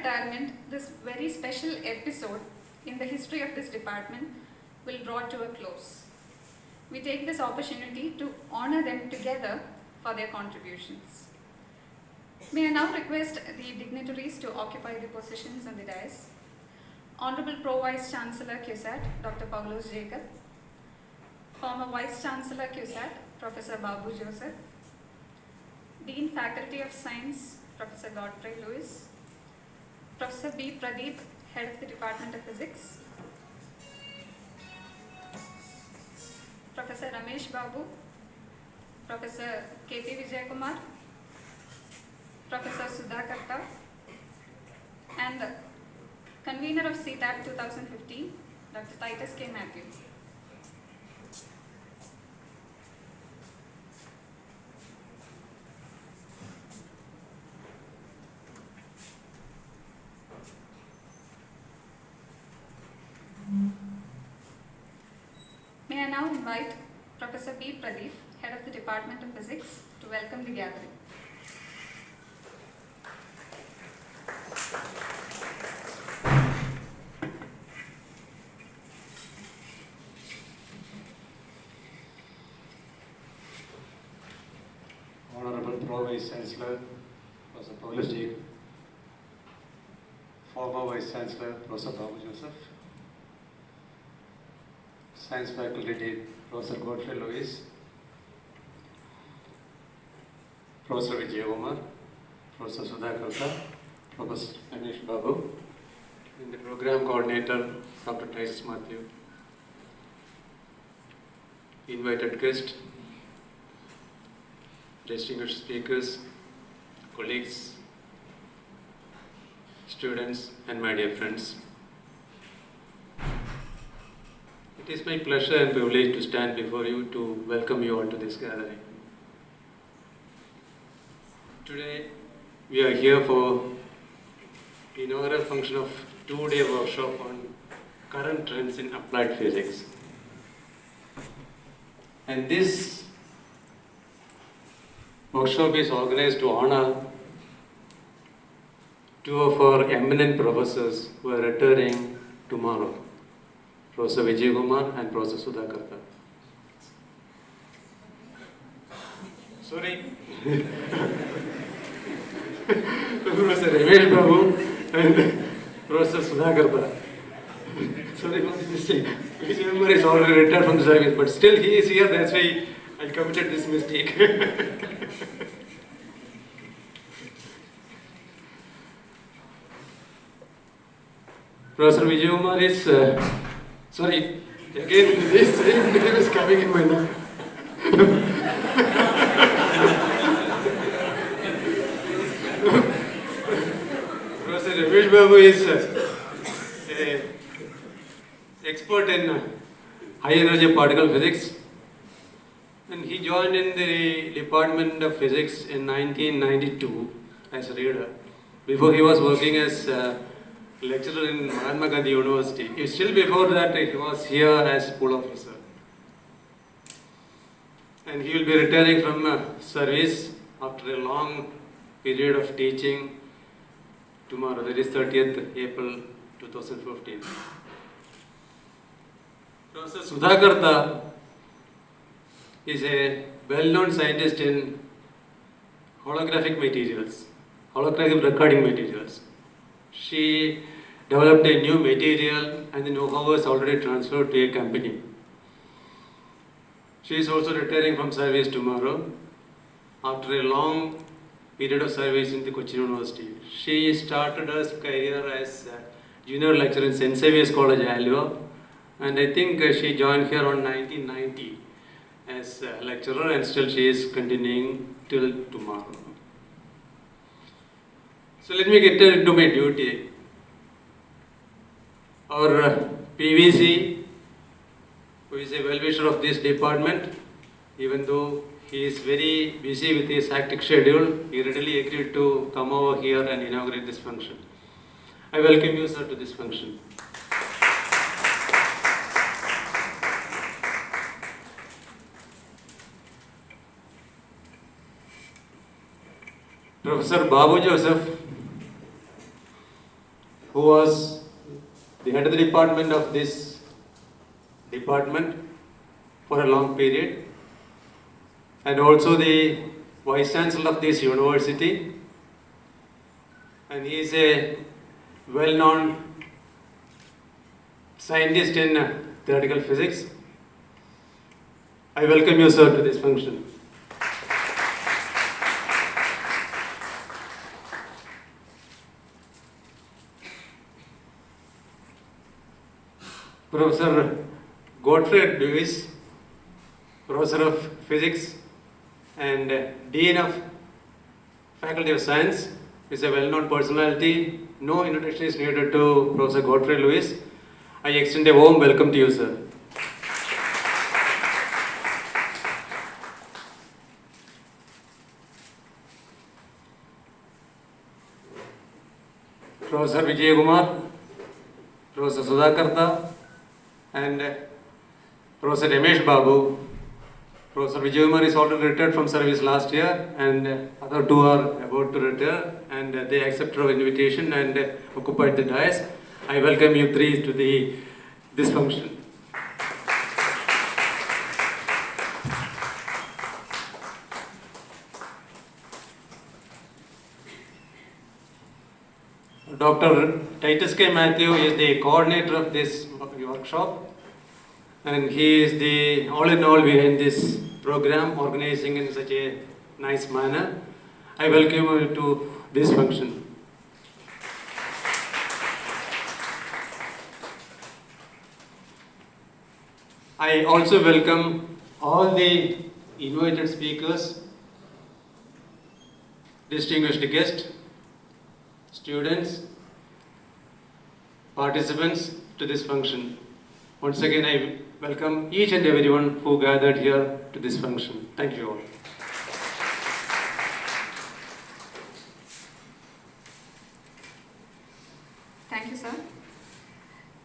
retirement, this very special episode in the history of this department will draw to a close. We take this opportunity to honor them together for their contributions. May I now request the dignitaries to occupy their positions on the dais. Honorable Pro Vice Chancellor CUSAT, Dr. Paulos Jacob. Former Vice Chancellor CUSAT, Professor Babu Joseph. Dean Faculty of Science, Professor Godfrey Lewis. Professor B. Pradeep, Head of the Department of Physics. Professor Ramesh Babu. Professor K.P. Vijayakumar. Professor Sudha Karta. And convener of CTAP 2015, Dr. Titus K. Matthews. May I now invite Professor B. Pradeep, Head of the Department of Physics, to welcome the gathering. Honorable Pro Vice Chancellor, Professor Paulos Jacob, former Vice Chancellor, Professor Babu Joseph, Science Faculty Dean, Professor Godfrey Lewis, Professor Vijayakumar, Professor Sudha Karta, Professor Ramesh Babu, and the Program Coordinator, Dr. Titus Matthew, invited guest, distinguished speakers, colleagues, students, and my dear friends. It is my pleasure and privilege to stand before you to welcome you all to this gathering. Today, we are here for the inaugural function of two-day workshop on current trends in applied physics. And this workshop is organized to honor two of our eminent professors who are retiring tomorrow, Professor Vijayakumar and Professor Sudha Karta. Sorry. Professor Ramesh Babu and Professor Sudha Karta. Sorry for this mistake. Vijayakumar is already retired from the service, but still he is here, that's why I committed this mistake. Professor Vijayakumar is, sorry, again this same name is coming in my mind. Professor Ramesh Babu is an expert in high energy particle physics, and he joined in the Department of Physics in 1992 as a reader. Before he was working as lecturer in Mahatma Gandhi University. Still before that, he was here as school officer. And he will be retiring from service after a long period of teaching tomorrow, that is 30th April 2015. Professor Sudha Karta is a well-known scientist in holographic materials, holographic recording materials. She developed a new material and the know-how was already transferred to a company. She is also retiring from service tomorrow after a long period of service in the Cochin University. She started her career as a junior lecturer in St. Xavier's College, Alva, and I think she joined here on 1990 as a lecturer, and still she is continuing till tomorrow. So let me get into my duty. Our PVC, who is a well-wisher of this department, even though he is very busy with his hectic schedule, he readily agreed to come over here and inaugurate this function. I welcome you, sir, to this function. Professor Babu Joseph who was the head of the department of this department for a long period, and also the Vice Chancellor of this university, and he is a well-known scientist in theoretical physics. I welcome you, sir, to this function. Professor Gottfried Lewis, Professor of Physics and Dean of Faculty of Science, is a well-known personality. No introduction is needed to Professor Gottfried Lewis. I extend a warm welcome to you, sir. Professor Vijay Kumar, Professor Sudhakarta, and Professor Ramesh Babu. Professor Vijay Kumar is already retired from service last year, and other two are about to retire, and they accepted our invitation and occupied the dais. I welcome you three to this function. Dr. Titus K. Matthew is the coordinator of this workshop, and he is the all in all behind this program, organizing in such a nice manner. I welcome you to this function. I also welcome all the invited speakers, distinguished guests, students, participants to this function. Once again, I welcome each and everyone who gathered here to this function. Thank you all. Thank you, sir.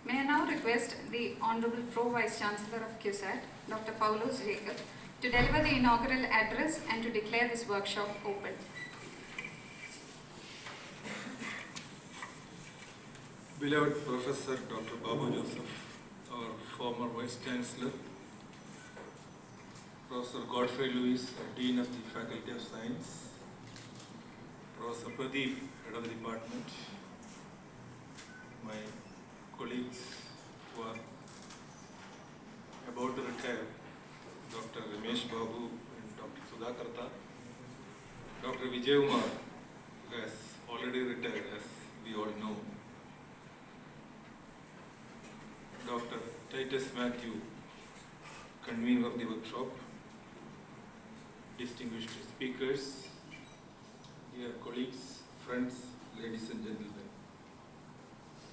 May I now request the Honorable Pro Vice Chancellor of CUSAT, Dr. Paulos Jacob, to deliver the inaugural address and to declare this workshop open. Beloved Professor Dr. Babu Joseph, our former Vice Chancellor, Professor Gottfried Lewis, Dean of the Faculty of Science, Professor Pradeep, Head of the Department, my colleagues who are about to retire, Dr. Ramesh Babu and Dr. Sudhakarta, Dr. Vijay Kumar, who has already retired, as we all know, Dr. Titus Matthew, convener of the workshop, distinguished speakers, dear colleagues, friends, ladies and gentlemen.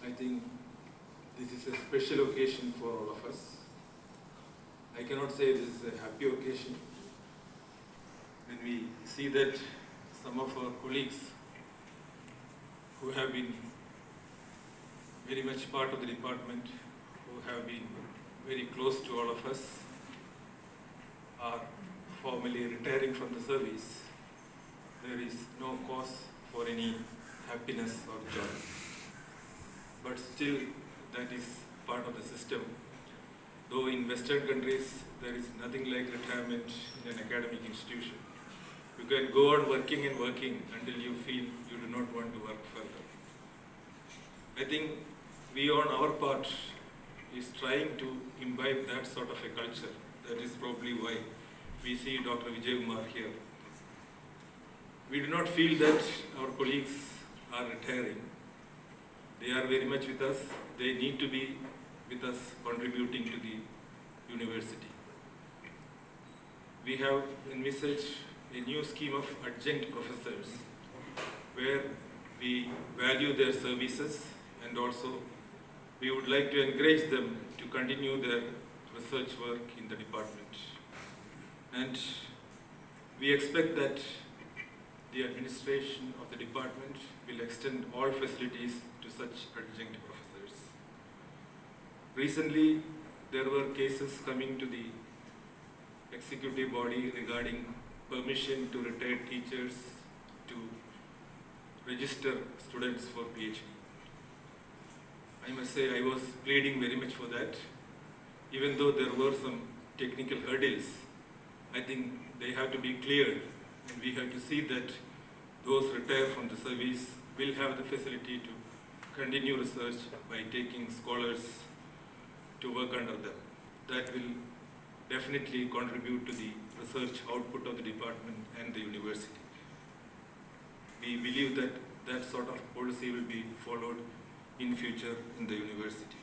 I think this is a special occasion for all of us. I cannot say this is a happy occasion when we see that some of our colleagues who have been very much part of the department, who have been very close to all of us, are formally retiring from the service. There is no cause for any happiness or joy. But still, that is part of the system. Though in Western countries, there is nothing like retirement in an academic institution. You can go on working and working until you feel you do not want to work further. I think we on our part is trying to imbibe that sort of a culture. That is probably why we see Dr. Vijay Kumar here. We do not feel that our colleagues are retiring. They are very much with us. They need to be with us, contributing to the university. We have envisaged a new scheme of adjunct professors where we value their services, and also we would like to encourage them to continue their research work in the department. And we expect that the administration of the department will extend all facilities to such adjunct professors. Recently, there were cases coming to the executive body regarding permission to retired teachers to register students for PhD. I must say I was pleading very much for that. Even though there were some technical hurdles, I think they have to be cleared, and we have to see that those retired from the service will have the facility to continue research by taking scholars to work under them. That will definitely contribute to the research output of the department and the university. We believe that that sort of policy will be followed in future in the university.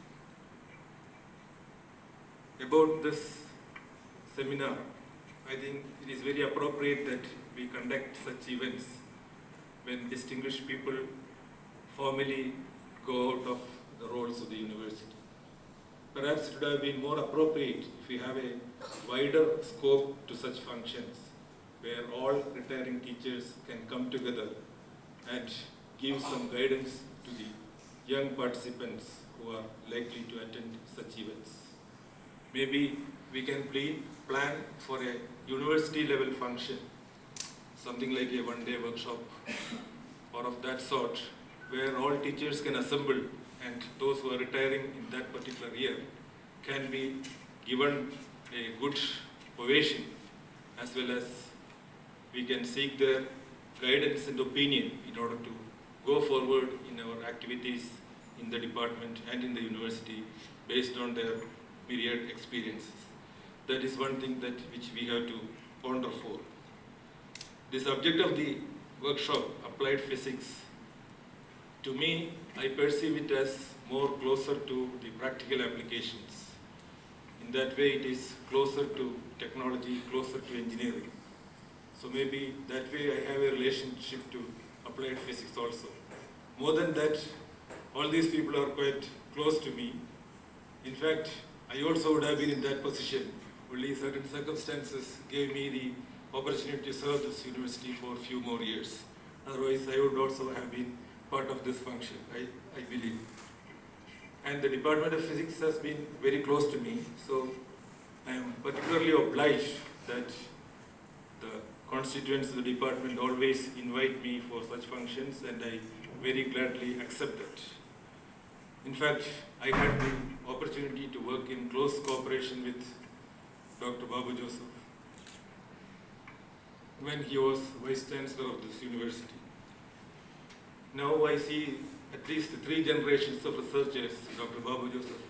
About this seminar, I think it is very appropriate that we conduct such events when distinguished people formally go out of the roles of the university. Perhaps it would have been more appropriate if we have a wider scope to such functions, where all retiring teachers can come together and give some guidance to the young participants who are likely to attend such events. Maybe we can plan for a university level function, something like a one-day workshop or of that sort, where all teachers can assemble and those who are retiring in that particular year can be given a good ovation, as well as we can seek their guidance and opinion in order to go forward in our activities in the department and in the university based on their myriad experiences. That is one thing which we have to ponder for. The subject of the workshop, applied physics, to me, I perceive it as more closer to the practical applications. In that way, it is closer to technology, closer to engineering. So maybe that way I have a relationship to applied physics also. More than that, all these people are quite close to me. In fact, I also would have been in that position, only certain circumstances gave me the opportunity to serve this university for a few more years. Otherwise, I would also have been part of this function, I believe. And the Department of Physics has been very close to me, so I am particularly obliged that the constituents of the department always invite me for such functions, and I very gladly accept that. In fact, I had the opportunity to work in close cooperation with Dr. Babu Joseph when he was Vice Chancellor of this university. Now I see at least 3 generations of researchers, Dr. Babu Joseph,